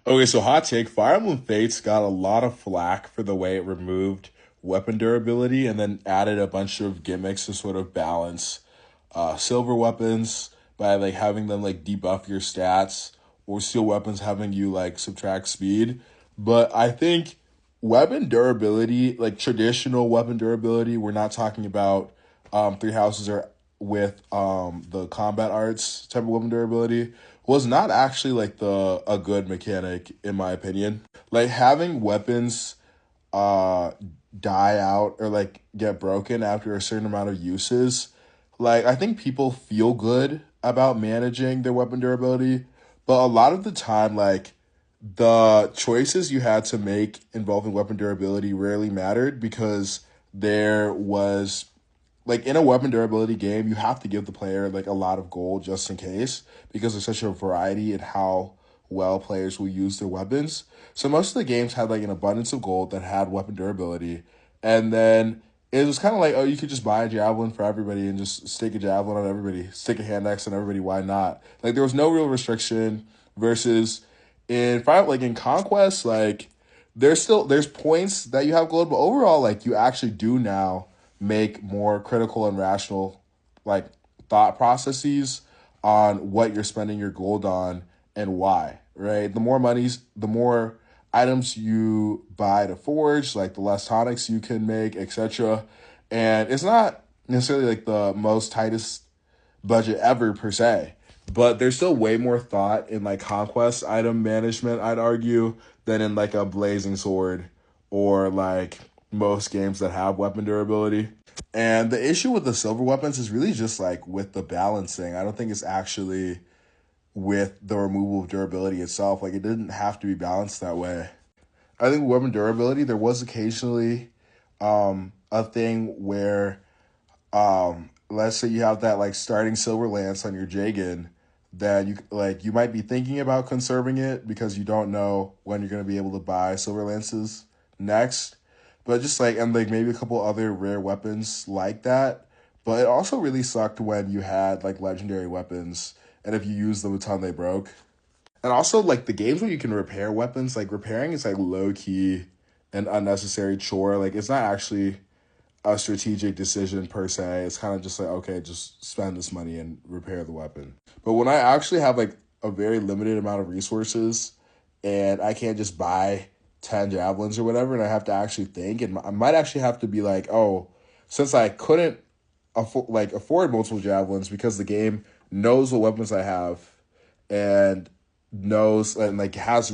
Okay, so hot take. Fire Emblem Fates got a lot of flack for the way it removed weapon durability and then added a bunch of gimmicks to sort of balance silver weapons by like having them like debuff your stats or steel weapons having you like subtract speed. But I think weapon durability, like traditional weapon durability, we're not talking about three houses or with the combat arts type of weapon durability was not actually like the a good mechanic in my opinion. Like having weapons uh die out or like get broken after a certain amount of uses. Like I think people feel good about managing their weapon durability, but a lot of the time like the choices you had to make involving weapon durability rarely mattered because there was like in a weapon durability game, you have to give the player like a lot of gold just in case because there's such a variety in how well players will use their weapons. So most of the games had like an abundance of gold that had weapon durability, and then it was kind of like, oh, you could just buy a javelin for everybody and just stick a javelin on everybody, stick a hand axe on everybody. Why not? Like there was no real restriction. Versus in Final, like in Conquest, like there's points that you have gold, but overall, like you actually do now make more critical and rational like thought processes on what you're spending your gold on and why, right? The more items you buy to forge, like the less tonics you can make, etc. And it's not necessarily like the most tightest budget ever per se, but there's still way more thought in like conquest item management, I'd argue, than in like a blazing sword or like most games that have weapon durability. And the issue with the silver weapons is really just like with the balancing. I don't think it's actually with the removal of durability itself. Like it didn't have to be balanced that way. I think weapon durability, there was occasionally a thing where let's say you have that like starting silver lance on your Jagan, that you might be thinking about conserving it because you don't know when you're going to be able to buy silver lances next, but just like and like maybe a couple other rare weapons like that. But it also really sucked when you had like legendary weapons and if you used them a ton they broke. And also like the games where you can repair weapons, like repairing is like low key an unnecessary chore. Like it's not actually a strategic decision per se. It's kind of just like, okay, just spend this money and repair the weapon. But when I actually have like a very limited amount of resources and I can't just buy 10 javelins or whatever, and I have to actually think, and I might actually have to be like, oh, since I couldn't afford multiple javelins because the game knows what weapons I have and knows and like has